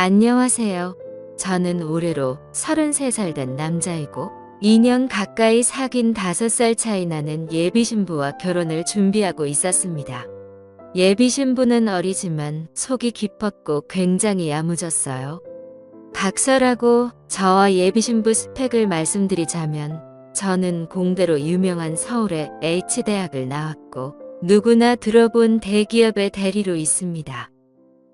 안녕하세요. 저는 올해로 33살 된 남자이고 2년 가까이 사귄 5살 차이 나는 예비신부와 결혼을 준비하고 있었습니다. 예비신부는 어리지만 속이 깊었고 굉장히 야무졌어요. 각설하고 저와 예비신부 스펙을 말씀드리자면 저는 공대로 유명한 서울의 H대학을 나왔고 누구나 들어본 대기업의 대리로 있습니다.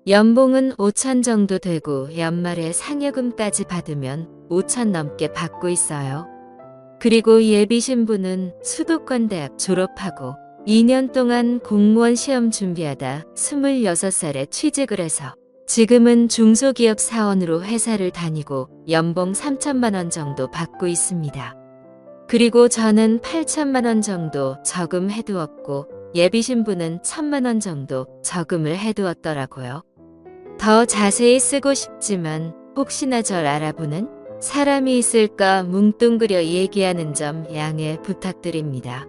연봉은 5천 정도 되고 연말에 상여금까지 받으면 5천 넘게 받고 있어요. 그리고 예비신부는 수도권대학 졸업하고 2년 동안 공무원 시험 준비하다 26살에 취직을 해서 지금은 중소기업 사원으로 회사를 다니고 연봉 3천만 원 정도 받고 있습니다. 그리고 저는 8천만 원 정도 저금해두었고 예비신부는 1천만 원 정도 저금을 해두었더라고요. 더 자세히 쓰고 싶지만 혹시나 절 알아보는 사람이 있을까 뭉뚱그려 얘기하는 점 양해 부탁드립니다.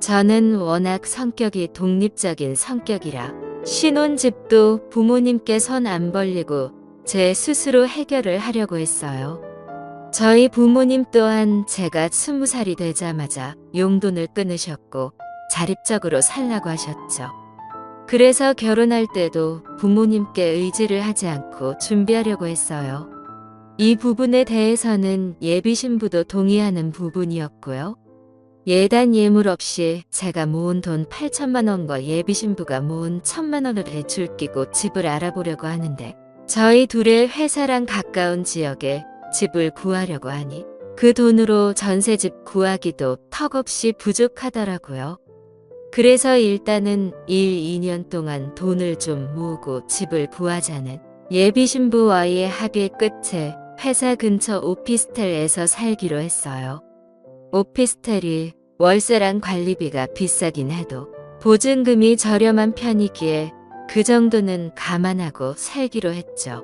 저는 워낙 성격이 독립적인 성격이라 신혼집도 부모님께 손 안 벌리고 제 스스로 해결을 하려고 했어요. 저희 부모님 또한 제가 20살이 되자마자 용돈을 끊으셨고 자립적으로 살라고 하셨죠. 그래서 결혼할 때도 부모님께 의지를 하지 않고 준비하려고 했어요. 이 부분에 대해서는 예비신부도 동의하는 부분이었고요. 예단 예물 없이 제가 모은 돈 8천만 원과 예비신부가 모은 1천만 원을 대출 끼고 집을 알아보려고 하는데 저희 둘의 회사랑 가까운 지역에 집을 구하려고 하니 그 돈으로 전세집 구하기도 턱없이 부족하더라고요. 그래서 일단은 2년 동안 돈을 좀 모으고 집을 구하자는 예비신부와의 합의 끝에 회사 근처 오피스텔에서 살기로 했어요. 오피스텔이 월세랑 관리비가 비싸긴 해도 보증금이 저렴한 편이기에 그 정도는 감안하고 살기로 했죠.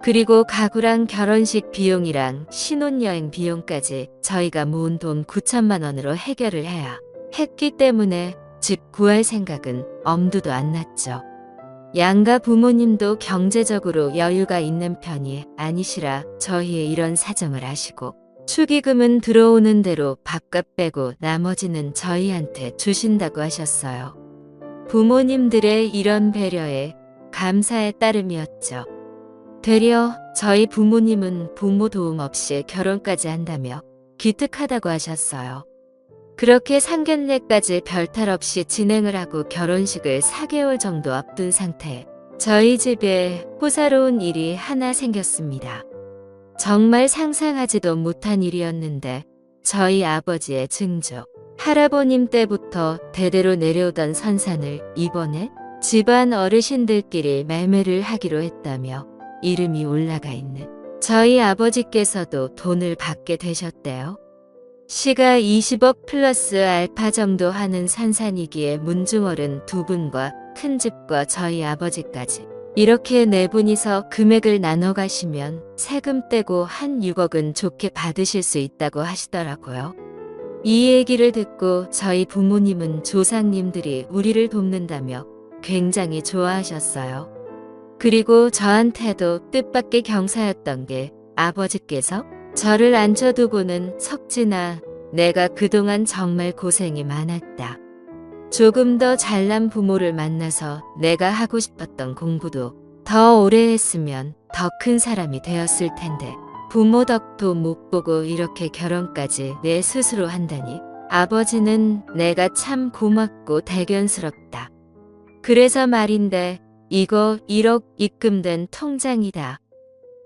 그리고 가구랑 결혼식 비용이랑 신혼여행 비용까지 저희가 모은 돈 9천만 원으로 해결을 해야 했기 때문에 집 구할 생각은 엄두도 안 났죠. 양가 부모님도 경제적으로 여유가 있는 편이 아니시라 저희의 이런 사정을 아시고 축의금은 들어오는 대로 밥값 빼고 나머지는 저희한테 주신다고 하셨어요. 부모님들의 이런 배려에 감사의 따름이었죠. 되려 저희 부모님은 부모 도움 없이 결혼까지 한다며 기특하다고 하셨어요. 그렇게 상견례까지 별탈 없이 진행을 하고 결혼식을 4개월 정도 앞둔 상태에 저희 집에 호사로운 일이 하나 생겼습니다. 정말 상상하지도 못한 일이었는데 저희 아버지의 증조, 할아버님 때부터 대대로 내려오던 선산을 이번에 집안 어르신들끼리 매매를 하기로 했다며 이름이 올라가 있는 저희 아버지께서도 돈을 받게 되셨대요. 시가 20억 플러스 알파 정도 하는 산산이기에 문중어른 2분과 큰 집과 저희 아버지까지 이렇게 4분이서 금액을 나눠 가시면 세금 떼고 한 6억은 좋게 받으실 수 있다고 하시더라고요. 이 얘기를 듣고 저희 부모님은 조상님들이 우리를 돕는다며 굉장히 좋아하셨어요. 그리고 저한테도 뜻밖의 경사였던 게 아버지께서 저를 앉혀두고는 석진아, 내가 그동안 정말 고생이 많았다. 조금 더 잘난 부모를 만나서 내가 하고 싶었던 공부도 더 오래 했으면 더 큰 사람이 되었을 텐데 부모 덕도 못 보고 이렇게 결혼까지 내 스스로 한다니 아버지는 내가 참 고맙고 대견스럽다. 그래서 말인데 이거 1억 입금된 통장이다.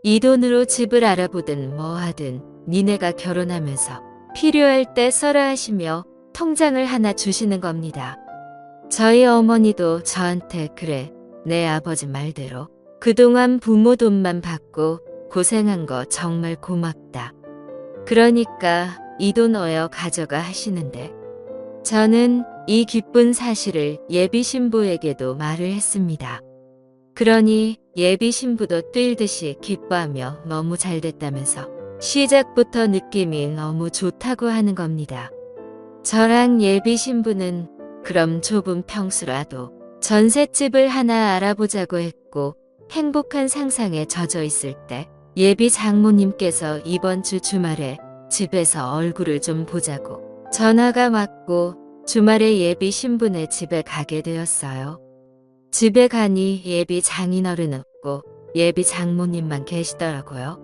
이 돈으로 집을 알아보든 뭐 하든 니네가 결혼하면서 필요할 때 써라 하시며 통장을 하나 주시는 겁니다. 저희 어머니도 저한테 그래, 내 아버지 말대로 그동안 부모 돈만 받고 고생한 거 정말 고맙다. 그러니까 이 돈 어여 가져가 하시는데 저는 이 기쁜 사실을 예비신부에게도 말을 했습니다. 그러니 예비신부도 뛸듯이 기뻐하며 너무 잘됐다면서 시작부터 느낌이 너무 좋다고 하는 겁니다. 저랑 예비신부는 그럼 좁은 평수라도 전셋집을 하나 알아보자고 했고 행복한 상상에 젖어 있을 때 예비 장모님께서 이번 주 주말에 집에서 얼굴을 좀 보자고 전화가 왔고 주말에 예비 신부네 집에 가게 되었어요. 집에 가니 예비 장인어른 없고 예비 장모님만 계시더라고요.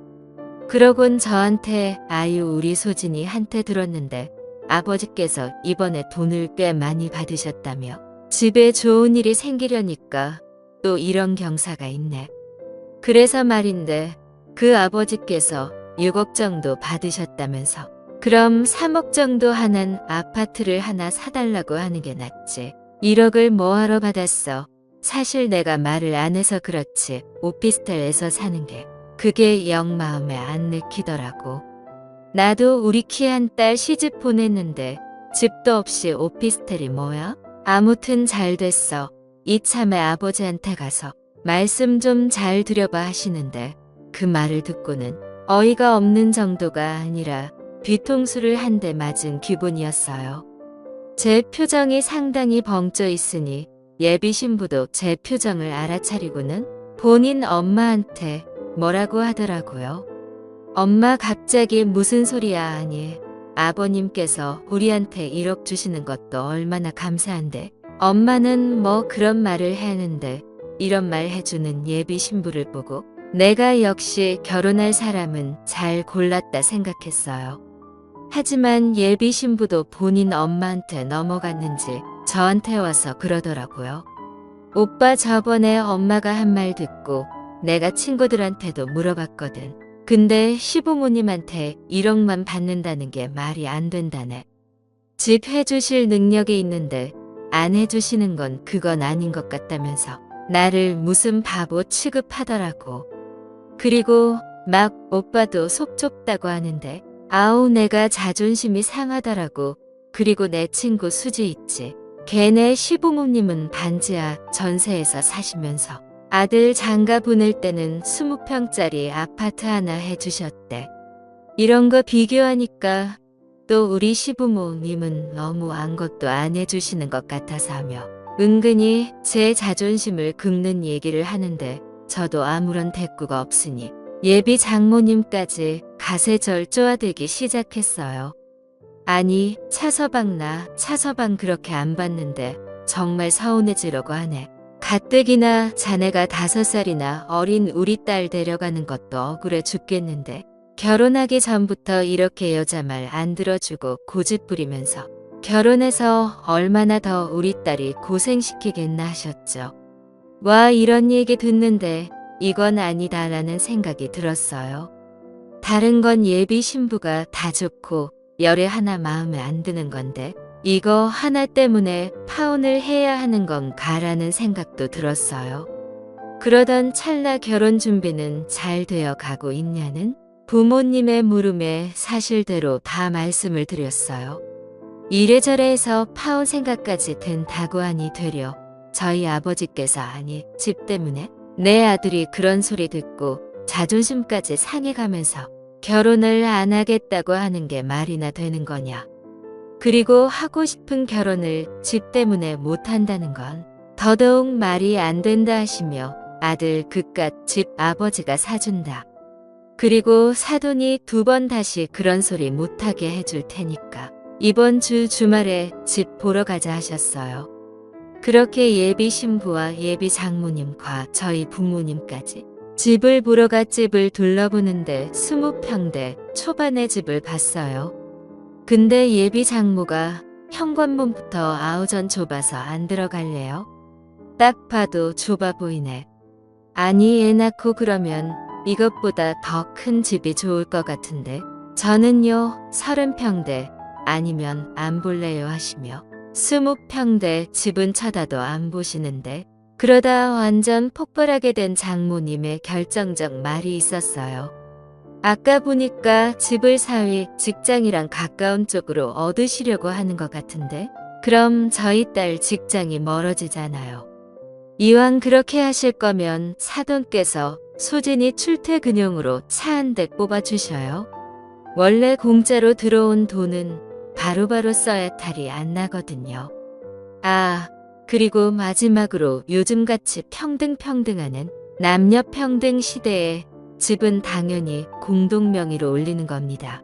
그러곤 저한테 아유 우리 소진이 한테 들었는데 아버지께서 이번에 돈을 꽤 많이 받으셨다며 집에 좋은 일이 생기려니까 또 이런 경사가 있네. 그래서 말인데 그 아버지께서 6억 정도 받으셨다면서 그럼 3억 정도 하는 아파트를 하나 사달라고 하는 게 낫지. 1억을 뭐하러 받았어. 사실 내가 말을 안 해서 그렇지 오피스텔에서 사는 게 그게 영 마음에 안 내키더라고. 나도 우리 키한 딸 시집 보냈는데 집도 없이 오피스텔이 뭐야? 아무튼 잘 됐어. 이참에 아버지한테 가서 말씀 좀 잘 드려봐 하시는데 그 말을 듣고는 어이가 없는 정도가 아니라 뒤통수를 한 대 맞은 기분이었어요. 제 표정이 상당히 벙쪄 있으니 예비 신부도 제 표정을 알아차리고는 본인 엄마한테 뭐라고 하더라고요. 엄마 갑자기 무슨 소리야 하니 아버님께서 우리한테 1억 주시는 것도 얼마나 감사한데 엄마는 뭐 그런 말을 했는데 이런 말 해주는 예비 신부를 보고 내가 역시 결혼할 사람은 잘 골랐다 생각했어요. 하지만 예비 신부도 본인 엄마한테 넘어갔는지 저한테 와서 그러더라고요. 오빠 저번에 엄마가 한 말 듣고 내가 친구들한테도 물어봤거든. 근데 시부모님한테 1억만 받는다는 게 말이 안 된다네. 집 해주실 능력이 있는데 안 해주시는 건 그건 아닌 것 같다면서 나를 무슨 바보 취급하더라고. 그리고 막 오빠도 속 좁다고 하는데 아우 내가 자존심이 상하더라고. 그리고 내 친구 수지 있지. 걔네 시부모님은 반지하 전세에서 사시면서 아들 장가 보낼 때는 20평짜리 아파트 하나 해주셨대. 이런 거 비교하니까 또 우리 시부모님은 너무 아무것도 안 해주시는 것 같아서 하며 은근히 제 자존심을 긁는 얘기를 하는데 저도 아무런 대꾸가 없으니 예비 장모님까지 가세절 쪼아들기 시작했어요. 아니 차서방 그렇게 안 봤는데 정말 서운해지려고 하네. 가뜩이나 자네가 5살이나 어린 우리 딸 데려가는 것도 억울해 죽겠는데 결혼하기 전부터 이렇게 여자 말 안 들어주고 고집 부리면서 결혼해서 얼마나 더 우리 딸이 고생시키겠나 하셨죠. 와 이런 얘기 듣는데 이건 아니다라는 생각이 들었어요. 다른 건 예비 신부가 다 좋고 열애 하나 마음에 안 드는 건데 이거 하나 때문에 파혼을 해야 하는 건가라는 생각도 들었어요. 그러던 찰나 결혼 준비는 잘 되어 가고 있냐는 부모님의 물음에 사실대로 다 말씀을 드렸어요. 이래저래 해서 파혼 생각까지 든다고 하니 되려 저희 아버지께서 아니 집 때문에 내 아들이 그런 소리 듣고 자존심까지 상해가면서 결혼을 안 하겠다고 하는 게 말이나 되는 거냐. 그리고 하고 싶은 결혼을 집 때문에 못 한다는 건 더더욱 말이 안 된다 하시며 아들 그깟 집 아버지가 사준다. 그리고 사돈이 2번 다시 그런 소리 못하게 해줄 테니까 이번 주 주말에 집 보러 가자 하셨어요. 그렇게 예비 신부와 예비 장모님과 저희 부모님까지 집을 보러 가 집을 둘러보는데 20평대 초반의 집을 봤어요. 근데 예비 장모가 현관문부터 아우전 좁아서 안 들어갈래요? 딱 봐도 좁아 보이네. 아니 애 낳고 그러면 이것보다 더 큰 집이 좋을 것 같은데 저는요 30평대 아니면 안 볼래요 하시며 20평대 집은 쳐다도 안 보시는데 그러다 완전 폭발하게 된 장모님의 결정적 말이 있었어요. 아까 보니까 집을 사위 직장이랑 가까운 쪽으로 얻으시려고 하는 것 같은데 그럼 저희 딸 직장이 멀어지잖아요. 이왕 그렇게 하실 거면 사돈께서 소진이 출퇴근용으로 차 한 대 뽑아주셔요. 원래 공짜로 들어온 돈은 바로바로 써야 탈이 안 나거든요. 아, 그리고 마지막으로 요즘같이 평등하는 남녀 평등 시대에 집은 당연히 공동 명의로 올리는 겁니다.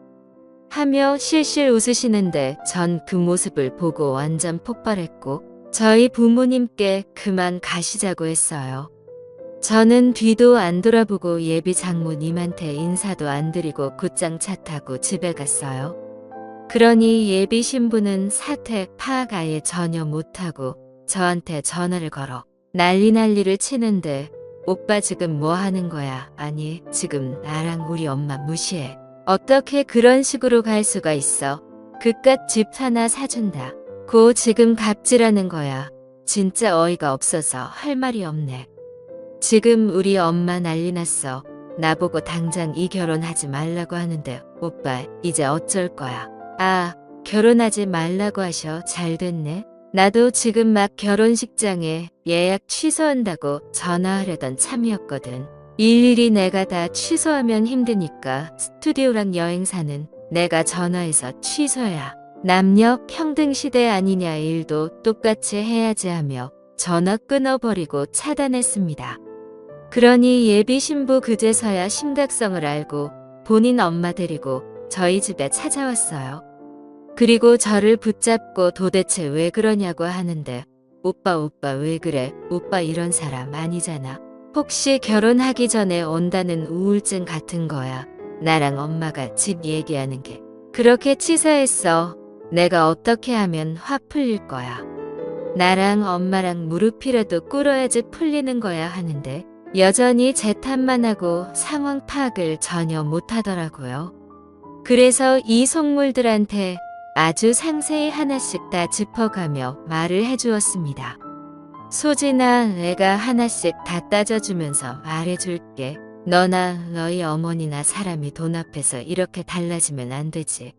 하며 실실 웃으시는데 전 그 모습을 보고 완전 폭발했고 저희 부모님께 그만 가시자고 했어요. 저는 뒤도 안 돌아보고 예비 장모님한테 인사도 안 드리고 곧장 차 타고 집에 갔어요. 그러니 예비 신부는 사태 파악 아예 전혀 못하고 저한테 전화를 걸어 난리를 치는데 오빠 지금 뭐 하는 거야? 아니 지금 나랑 우리 엄마 무시해. 어떻게 그런 식으로 갈 수가 있어? 그깟 집 하나 사준다. 고 지금 갑질하는 거야. 진짜 어이가 없어서 할 말이 없네. 지금 우리 엄마 난리 났어. 나보고 당장 이 결혼하지 말라고 하는데 오빠 이제 어쩔 거야. 아, 결혼하지 말라고 하셔. 잘 됐네. 나도 지금 막 결혼식장에 예약 취소한다고 전화하려던 참이었거든. 일일이 내가 다 취소하면 힘드니까 스튜디오랑 여행사는 내가 전화해서 취소야. 남녀 평등 시대 아니냐 일도 똑같이 해야지 하며 전화 끊어버리고 차단했습니다. 그러니 예비 신부 그제서야 심각성을 알고 본인 엄마 데리고 저희 집에 찾아왔어요. 그리고 저를 붙잡고 도대체 왜 그러냐고 하는데 오빠 왜 그래? 오빠 이런 사람 아니잖아. 혹시 결혼하기 전에 온다는 우울증 같은 거야. 나랑 엄마가 집 얘기하는 게 그렇게 치사했어. 내가 어떻게 하면 화 풀릴 거야. 나랑 엄마랑 무릎이라도 꿇어야지 풀리는 거야 하는데 여전히 제 탓만 하고 상황 파악을 전혀 못하더라고요. 그래서 이 속물들한테 아주 상세히 하나씩 다 짚어가며 말을 해주었습니다. 소진아, 내가 하나씩 다 따져주면서 말해줄게. 너나 너희 어머니나 사람이 돈 앞에서 이렇게 달라지면 안 되지.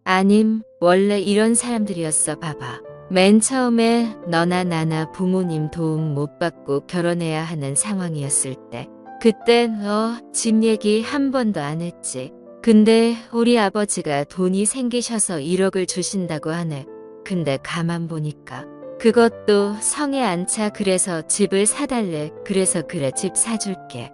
아님, 원래 이런 사람들이었어. 봐봐. 맨 처음에 너나 나나 부모님 도움 못 받고 결혼해야 하는 상황이었을 때 그때 너 집 얘기 한 번도 안 했지. 근데 우리 아버지가 돈이 생기셔서 1억을 주신다고 하네. 근데 가만 보니까 그것도 성에 안 차. 그래서 집을 사달래. 그래서 그래 집 사줄게.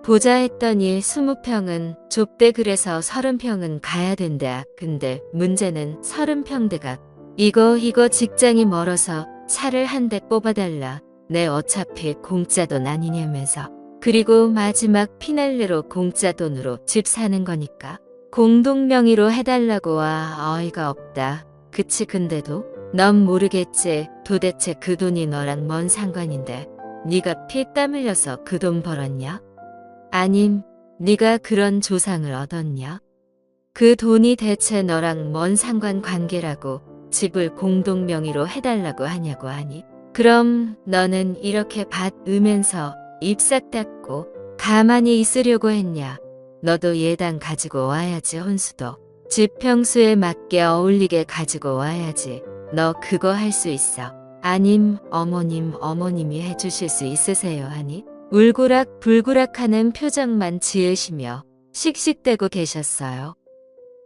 보자 했더니 20평은 좁대. 그래서 30평은 가야 된다. 근데 문제는 30평대가 이거 직장이 멀어서 차를 한 대 뽑아달라. 내 어차피 공짜 돈 아니냐면서. 그리고 마지막 피날레로 공짜 돈으로 집 사는 거니까 공동 명의로 해달라고. 와, 어이가 없다. 그치. 근데도 넌 모르겠지. 도대체 그 돈이 너랑 뭔 상관인데. 네가 피 땀 흘려서 그 돈 벌었냐? 아님 네가 그런 조상을 얻었냐? 그 돈이 대체 너랑 뭔 상관관계라고 집을 공동 명의로 해달라고 하냐고 하니? 그럼 너는 이렇게 받으면서 입 싹 닫고 가만히 있으려고 했냐? 너도 예당 가지고 와야지. 혼수도 집 평수에 맞게 어울리게 가지고 와야지. 너 그거 할 수 있어. 아님 어머님이 해주실 수 있으세요 하니? 울그락불그락하는 표정만 지으시며 씩씩대고 계셨어요.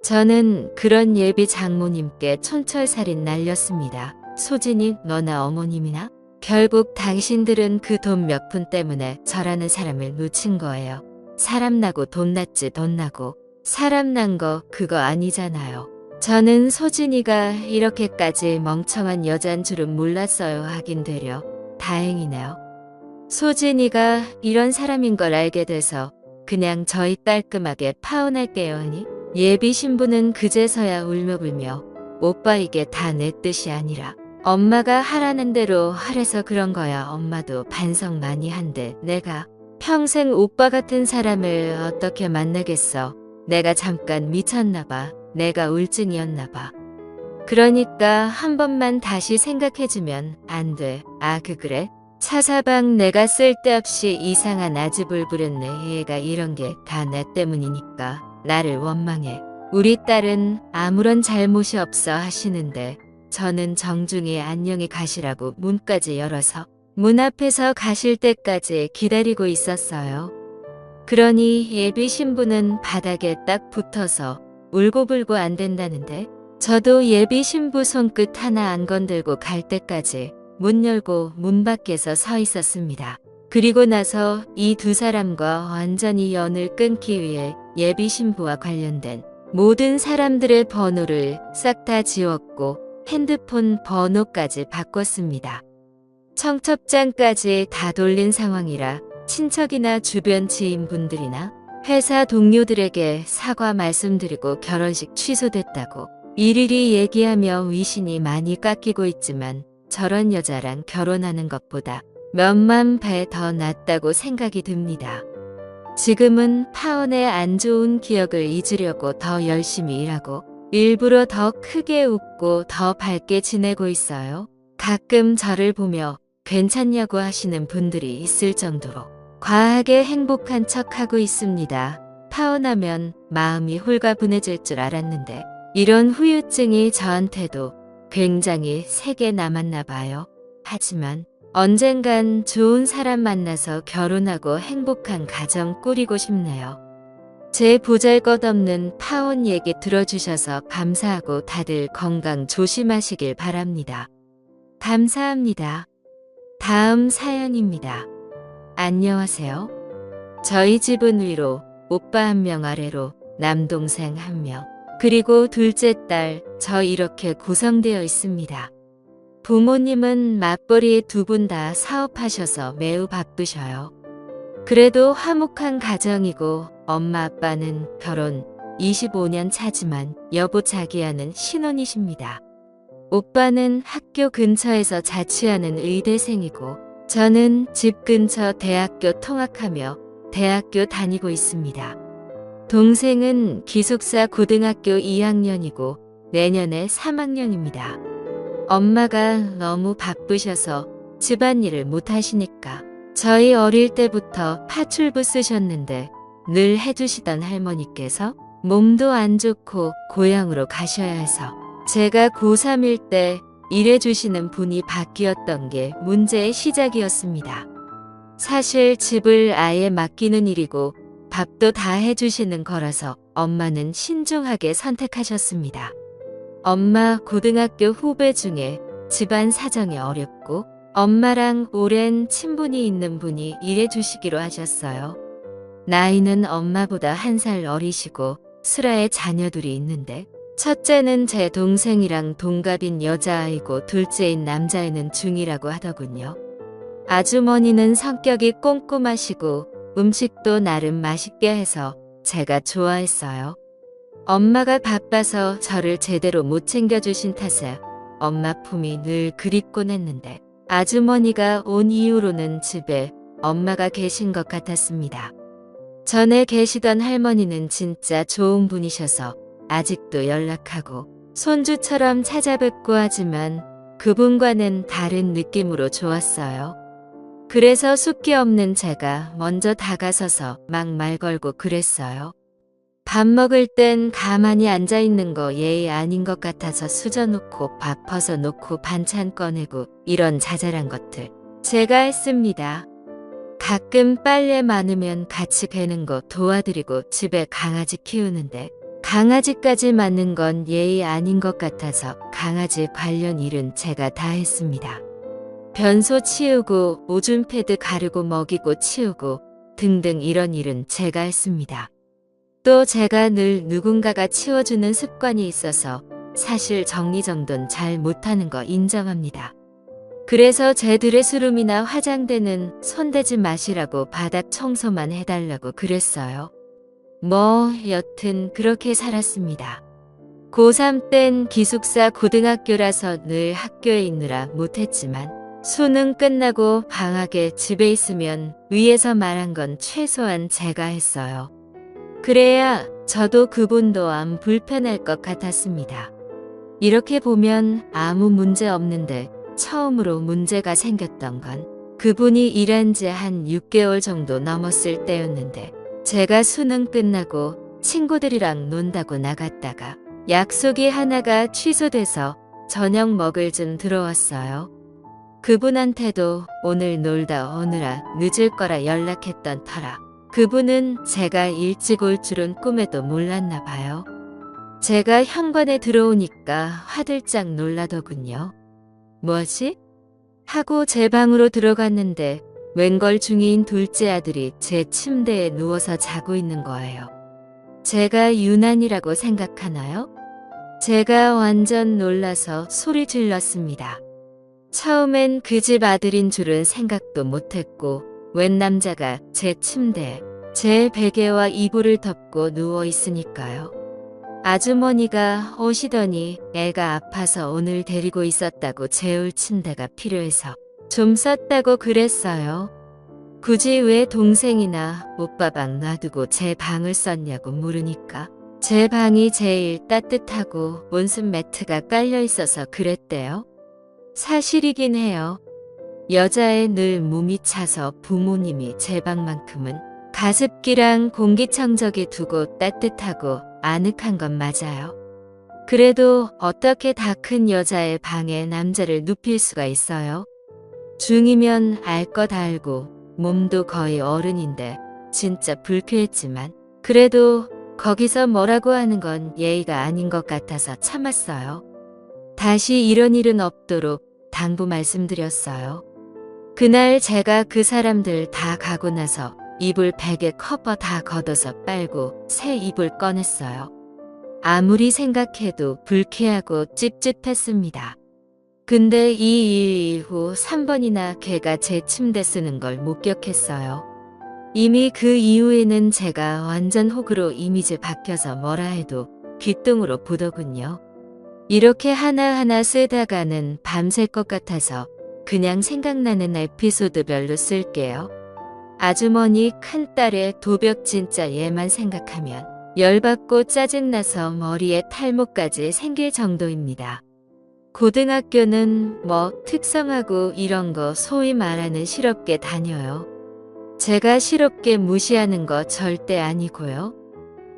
저는 그런 예비 장모님께 촌철살인 날렸습니다. 소진이 너나 어머님이나? 결국 당신들은 그 돈 몇 푼 때문에 저라는 사람을 놓친 거예요. 사람 나고 돈 났지. 돈 나고 사람 난 거 그거 아니잖아요. 저는 소진이가 이렇게까지 멍청한 여잔 줄은 몰랐어요. 하긴 되려 다행이네요. 소진이가 이런 사람인 걸 알게 돼서 그냥 저희 깔끔하게 파혼할게요 하니 예비 신부는 그제서야 울며불며 오빠 이게 다 내 뜻이 아니라 엄마가 하라는 대로 하래서 그런 거야. 엄마도 반성 많이 한대. 내가 평생 오빠 같은 사람을 어떻게 만나겠어. 내가 잠깐 미쳤나 봐. 내가 우울증이었나 봐. 그러니까 한 번만 다시 생각해주면 안 돼. 아 그래? 차사방 내가 쓸데없이 이상한 아집을 부렸네. 얘가 이런 게 다 나 때문이니까 나를 원망해. 우리 딸은 아무런 잘못이 없어 하시는데 저는 정중히 안녕히 가시라고 문까지 열어서 문 앞에서 가실 때까지 기다리고 있었어요. 그러니 예비 신부는 바닥에 딱 붙어서 울고불고 안 된다는데 저도 예비 신부 손끝 하나 안 건들고 갈 때까지 문 열고 문 밖에서 서 있었습니다. 그리고 나서 이 두 사람과 완전히 연을 끊기 위해 예비 신부와 관련된 모든 사람들의 번호를 싹 다 지웠고 핸드폰 번호까지 바꿨습니다. 청첩장까지 다 돌린 상황이라 친척이나 주변 지인분들이나 회사 동료들에게 사과 말씀드리고 결혼식 취소됐다고 일일이 얘기하며 위신이 많이 깎이고 있지만 저런 여자랑 결혼하는 것보다 몇만 배 더 낫다고 생각이 듭니다. 지금은 파혼의 안 좋은 기억을 잊으려고 더 열심히 일하고 일부러 더 크게 웃고 더 밝게 지내고 있어요. 가끔 저를 보며 괜찮냐고 하시는 분들이 있을 정도로 과하게 행복한 척하고 있습니다. 파혼하면 마음이 홀가분해질 줄 알았는데 이런 후유증이 저한테도 굉장히 세게 남았나 봐요. 하지만 언젠간 좋은 사람 만나서 결혼하고 행복한 가정 꾸리고 싶네요. 제 보잘것없는 파혼 얘기 들어주셔서 감사하고 다들 건강 조심하시길 바랍니다. 감사합니다. 다음 사연입니다. 안녕하세요. 저희 집은 위로 오빠 1명 아래로 남동생 1명 그리고 둘째 딸 저 이렇게 구성되어 있습니다. 부모님은 맞벌이 2분 다 사업하셔서 매우 바쁘셔요. 그래도 화목한 가정이고 엄마 아빠는 결혼 25년 차지만 여보 자기야는 신혼이십니다. 오빠는 학교 근처에서 자취하는 의대생이고 저는 집 근처 대학교 통학하며 대학교 다니고 있습니다. 동생은 기숙사 고등학교 2학년이고 내년에 3학년입니다. 엄마가 너무 바쁘셔서 집안일을 못하시니까 저희 어릴 때부터 파출부 쓰셨는데 늘 해주시던 할머니께서 몸도 안 좋고 고향으로 가셔야 해서 제가 고3일 때 일해주시는 분이 바뀌었던 게 문제의 시작이었습니다. 사실 집을 아예 맡기는 일이고 밥도 다 해주시는 거라서 엄마는 신중하게 선택하셨습니다. 엄마 고등학교 후배 중에 집안 사정이 어렵고 엄마랑 오랜 친분이 있는 분이 일해주시기로 하셨어요. 나이는 엄마보다 1살 어리시고 슬아의 자녀들이 있는데 첫째는 제 동생이랑 동갑인 여자아이고 둘째인 남자애는 중2라고 하더군요. 아주머니는 성격이 꼼꼼하시고 음식도 나름 맛있게 해서 제가 좋아했어요. 엄마가 바빠서 저를 제대로 못 챙겨주신 탓에 엄마 품이 늘 그립곤 했는데 아주머니가 온 이후로는 집에 엄마가 계신 것 같았습니다. 전에 계시던 할머니는 진짜 좋은 분이셔서 아직도 연락하고 손주처럼 찾아뵙고 하지만 그분과는 다른 느낌으로 좋았어요. 그래서 숫기 없는 제가 먼저 다가서서 막 말 걸고 그랬어요. 밥 먹을 땐 가만히 앉아있는 거 예의 아닌 것 같아서 수저놓고 밥 벗어놓고 반찬 꺼내고 이런 자잘한 것들 제가 했습니다. 가끔 빨래 많으면 같이 개는 거 도와드리고 집에 강아지 키우는데 강아지까지 맡는 건 예의 아닌 것 같아서 강아지 관련 일은 제가 다 했습니다. 변소 치우고 오줌 패드 가르고 먹이고 치우고 등등 이런 일은 제가 했습니다. 또 제가 늘 누군가가 치워주는 습관이 있어서 사실 정리정돈 잘 못하는 거 인정합니다. 그래서 제 드레스룸이나 화장대는 손대지 마시라고 바닥 청소만 해달라고 그랬어요. 뭐 여튼 그렇게 살았습니다. 고3 땐 기숙사 고등학교라서 늘 학교에 있느라 못했지만 수능 끝나고 방학에 집에 있으면 위에서 말한 건 최소한 제가 했어요. 그래야 저도 그분도 안 불편할 것 같았습니다. 이렇게 보면 아무 문제 없는데 처음으로 문제가 생겼던 건 그분이 일한 지 한 6개월 정도 넘었을 때였는데 제가 수능 끝나고 친구들이랑 논다고 나갔다가 약속이 하나가 취소돼서 저녁 먹을 쯤 들어왔어요. 그분한테도 오늘 놀다 오느라 늦을 거라 연락했던 터라 그분은 제가 일찍 올 줄은 꿈에도 몰랐나 봐요. 제가 현관에 들어오니까 화들짝 놀라더군요. 뭐지? 하고 제 방으로 들어갔는데 웬걸 중이인 둘째 아들이 제 침대에 누워서 자고 있는 거예요. 제가 유난이라고 생각하나요? 제가 완전 놀라서 소리 질렀습니다. 처음엔 그 집 아들인 줄은 생각도 못했고 웬 남자가 제 침대에 제 베개와 이불을 덮고 누워 있으니까요. 아주머니가 오시더니 애가 아파서 오늘 데리고 있었다고 재울 침대가 필요해서 좀 썼다고 그랬어요. 굳이 왜 동생이나 오빠 방 놔두고 제 방을 썼냐고 물으니까 제 방이 제일 따뜻하고 온순 매트가 깔려 있어서 그랬대요. 사실이긴 해요. 여자애 늘 몸이 차서 부모님이 제 방만큼은 가습기랑 공기청정기 두고 따뜻하고 아늑한 건 맞아요. 그래도 어떻게 다 큰 여자의 방에 남자를 눕힐 수가 있어요? 중이면 알 것 알고 몸도 거의 어른인데 진짜 불쾌했지만 그래도 거기서 뭐라고 하는 건 예의가 아닌 것 같아서 참았어요. 다시 이런 일은 없도록 당부 말씀드렸어요. 그날 제가 그 사람들 다 가고 나서 이불 베개 커버 다 걷어서 빨고 새 이불 꺼냈어요. 아무리 생각해도 불쾌하고 찝찝했습니다. 근데 이 일 이후 3번이나 걔가 제 침대 쓰는 걸 목격했어요. 이미 그 이후에는 제가 완전 호구로 이미지 박혀서 뭐라 해도 귀뚱으로 보더군요. 이렇게 하나하나 쓰다가는 밤샐 것 같아서 그냥 생각나는 에피소드별로 쓸게요. 아주머니 큰딸의 도벽 진짜 얘만 생각하면 열받고 짜증나서 머리에 탈모까지 생길 정도입니다. 고등학교는 뭐 특성하고 이런 거 소위 말하는 실업계 다녀요. 제가 실업계 무시하는 거 절대 아니고요.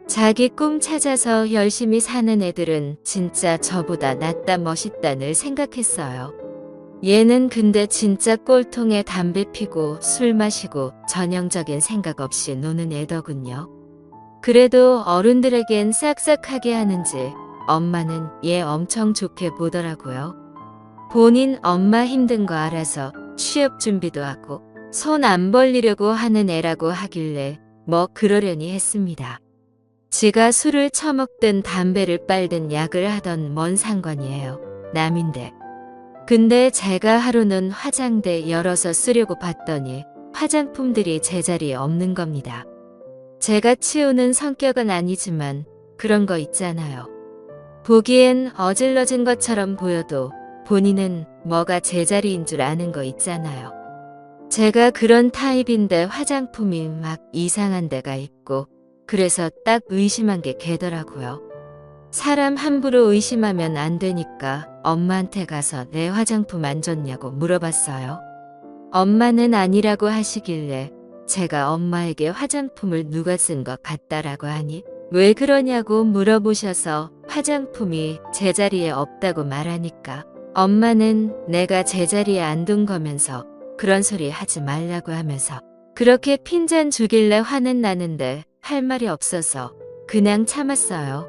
자기 꿈 찾아서 열심히 사는 애들은 진짜 저보다 낫다 멋있다 늘 생각했어요. 얘는 근데 진짜 꼴통에 담배 피고 술 마시고 전형적인 생각 없이 노는 애더군요. 그래도 어른들에겐 싹싹하게 하는지 엄마는 얘 엄청 좋게 보더라고요. 본인 엄마 힘든 거 알아서 취업 준비도 하고 손 안 벌리려고 하는 애라고 하길래 뭐 그러려니 했습니다. 지가 술을 처먹든 담배를 빨든 약을 하던 뭔 상관이에요. 남인데. 근데 제가 하루는 화장대 열어서 쓰려고 봤더니 화장품들이 제자리에 없는 겁니다. 제가 치우는 성격은 아니지만 그런 거 있잖아요. 보기엔 어질러진 것처럼 보여도 본인은 뭐가 제자리인 줄 아는 거 있잖아요. 제가 그런 타입인데 화장품이 막 이상한 데가 있고 그래서 딱 의심한 게 걔더라고요. 사람 함부로 의심하면 안 되니까 엄마한테 가서 내 화장품 안 줬냐고 물어봤어요. 엄마는 아니라고 하시길래 제가 엄마에게 화장품을 누가 쓴 것 같다라고 하니 왜 그러냐고 물어보셔서 화장품이 제자리에 없다고 말하니까 엄마는 내가 제자리에 안 둔 거면서 그런 소리 하지 말라고 하면서 그렇게 핀잔 주길래 화는 나는데 할 말이 없어서 그냥 참았어요.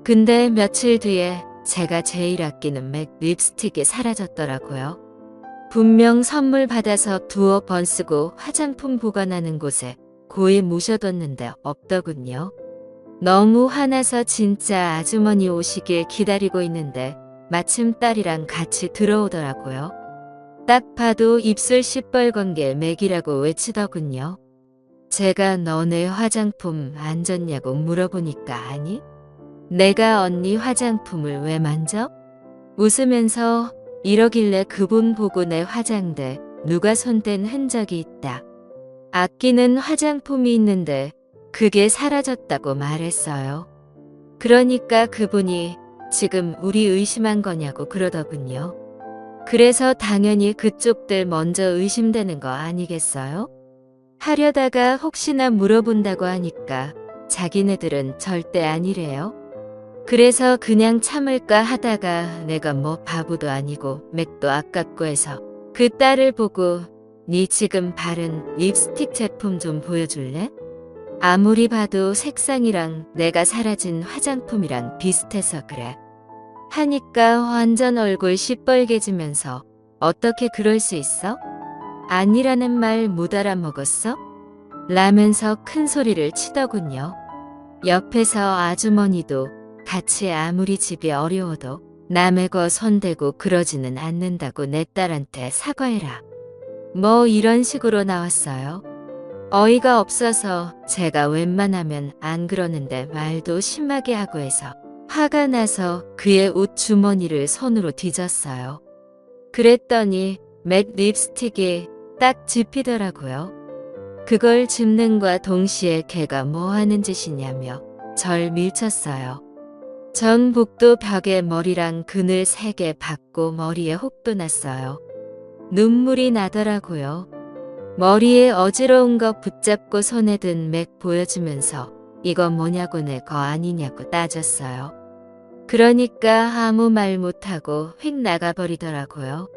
근데 며칠 뒤에 제가 제일 아끼는 맥 립스틱이 사라졌더라고요. 분명 선물 받아서 두어 번 쓰고 화장품 보관하는 곳에 고이 모셔뒀는데 없더군요. 너무 화나서 진짜 아주머니 오시길 기다리고 있는데 마침 딸이랑 같이 들어오더라고요. 딱 봐도 입술 시뻘건 게 맥이라고 외치더군요. 제가 너네 화장품 안 줬냐고 물어보니까 아니? 내가 언니 화장품을 왜 만져? 웃으면서 이러길래 그분 보고 내 화장대 누가 손댄 흔적이 있다. 아끼는 화장품이 있는데 그게 사라졌다고 말했어요. 그러니까 그분이 지금 우리 의심한 거냐고 그러더군요. 그래서 당연히 그쪽들 먼저 의심되는 거 아니겠어요? 하려다가 혹시나 물어본다고 하니까 자기네들은 절대 아니래요. 그래서 그냥 참을까 하다가 내가 뭐 바보도 아니고 맥도 아깝고 해서 그 딸을 보고 네 지금 바른 립스틱 제품 좀 보여줄래? 아무리 봐도 색상이랑 내가 사라진 화장품이랑 비슷해서 그래. 하니까 완전 얼굴 시뻘개지면서 어떻게 그럴 수 있어? 아니라는 말 못 알아먹었어? 라면서 큰 소리를 치더군요. 옆에서 아주머니도 같이 아무리 집이 어려워도 남의 거 손대고 그러지는 않는다고 내 딸한테 사과해라. 뭐 이런 식으로 나왔어요. 어이가 없어서 제가 웬만하면 안 그러는데 말도 심하게 하고 해서 화가 나서 그의 옷 주머니를 손으로 뒤졌어요. 그랬더니 맥 립스틱이 딱 집히더라고요. 그걸 짚는과 동시에 걔가 뭐 하는 짓이냐며 절 밀쳤어요. 전 복도 벽에 머리랑 그늘 3개 박고 머리에 혹도 났어요. 눈물이 나더라고요. 머리에 어지러운 거 붙잡고 손에 든 맥 보여주면서 이거 뭐냐고 내 거 아니냐고 따졌어요. 그러니까 아무 말 못하고 휙 나가버리더라고요.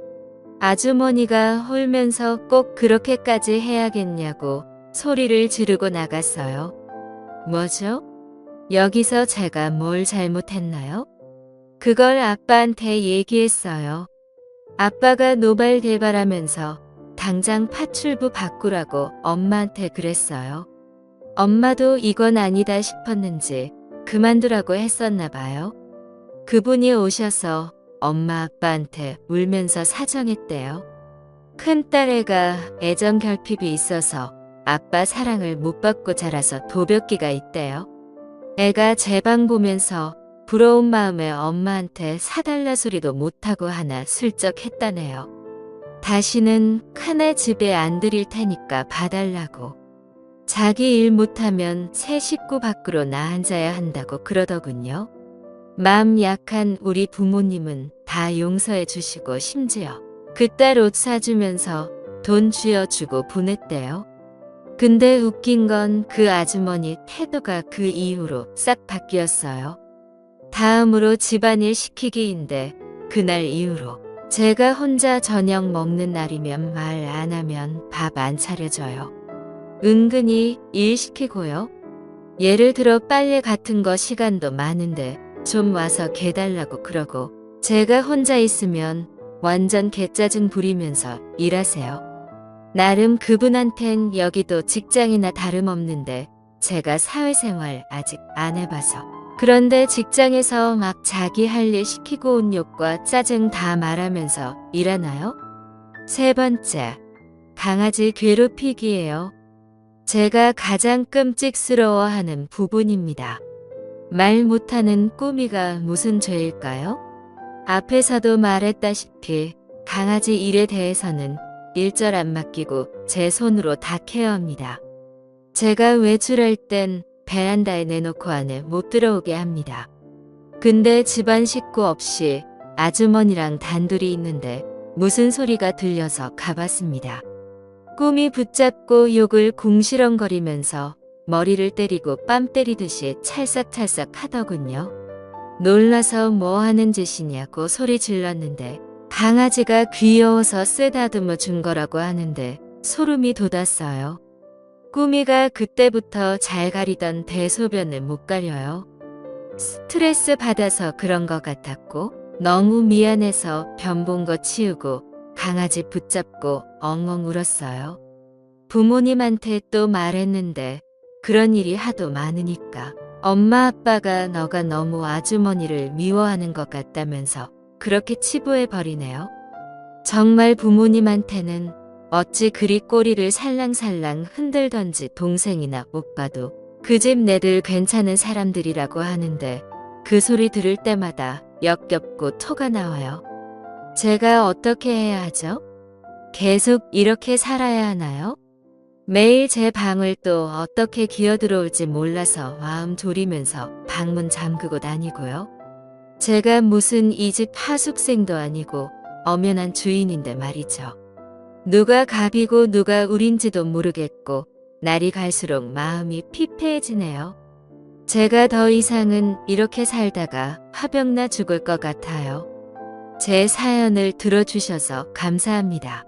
아주머니가 홀면서 꼭 그렇게까지 해야겠냐고 소리를 지르고 나갔어요. 뭐죠? 여기서 제가 뭘 잘못했나요? 그걸 아빠한테 얘기했어요. 아빠가 노발대발하면서 당장 파출부 바꾸라고 엄마한테 그랬어요. 엄마도 이건 아니다 싶었는지 그만두라고 했었나 봐요. 그분이 오셔서 엄마 아빠한테 울면서 사정했대요. 큰딸애가 애정 결핍이 있어서 아빠 사랑을 못 받고 자라서 도벽기가 있대요. 애가 제 방 보면서 부러운 마음에 엄마한테 사달라 소리도 못하고 하나 슬쩍 했다네요. 다시는 큰애 집에 안 들일 테니까 봐달라고. 자기 일 못하면 새 식구 밖으로 나앉아야 한다고 그러더군요. 마음 약한 우리 부모님은 다 용서해 주시고 심지어 그 딸 옷 사주면서 돈 쥐어주고 보냈대요. 근데 웃긴 건 그 아주머니 태도가 그 이후로 싹 바뀌었어요. 다음으로 집안일 시키기인데 그날 이후로 제가 혼자 저녁 먹는 날이면 말 안 하면 밥 안 차려줘요. 은근히 일 시키고요. 예를 들어 빨래 같은 거 시간도 많은데 좀 와서 개달라고 그러고 제가 혼자 있으면 완전 개짜증 부리면서 일하세요. 나름 그분한텐 여기도 직장이나 다름없는데 제가 사회생활 아직 안 해봐서 그런데 직장에서 막 자기 할 일 시키고 온 욕과 짜증 다 말하면서 일하나요? 3번째, 강아지 괴롭히기예요. 제가 가장 끔찍스러워하는 부분입니다. 말 못하는 꾸미가 무슨 죄일까요? 앞에서도 말했다시피 강아지 일에 대해서는 일절 안 맡기고 제 손으로 다 케어합니다. 제가 외출할 땐 베란다에 내놓고 안에 못 들어오게 합니다. 근데 집안 식구 없이 아주머니랑 단둘이 있는데 무슨 소리가 들려서 가봤습니다. 꿈이 붙잡고 욕을 궁시렁거리면서 머리를 때리고 뺨 때리듯이 찰싹찰싹 하더군요. 놀라서 뭐 하는 짓이냐고 소리 질렀는데 강아지가 귀여워서 쓰다듬어 준 거라고 하는데 소름이 돋았어요. 꾸미가 그때부터 잘 가리던 대소변을 못 가려요. 스트레스 받아서 그런 것 같았고 너무 미안해서 변 본 거 치우고 강아지 붙잡고 엉엉 울었어요. 부모님한테 또 말했는데 그런 일이 하도 많으니까 엄마 아빠가 너가 너무 아주머니를 미워하는 것 같다면서 그렇게 치부해 버리네요. 정말 부모님한테는 어찌 그리 꼬리를 살랑살랑 흔들던지 동생이나 오빠도 그 집 내들 괜찮은 사람들이라고 하는데 그 소리 들을 때마다 역겹고 토가 나와요. 제가 어떻게 해야 하죠? 계속 이렇게 살아야 하나요? 매일 제 방을 또 어떻게 기어들어올지 몰라서 마음 졸이면서 방문 잠그고 다니고요. 제가 무슨 이 집 하숙생도 아니고 엄연한 주인인데 말이죠. 누가 갑이고 누가 울인지도 모르겠고 날이 갈수록 마음이 피폐해지네요. 제가 더 이상은 이렇게 살다가 화병나 죽을 것 같아요. 제 사연을 들어주셔서 감사합니다.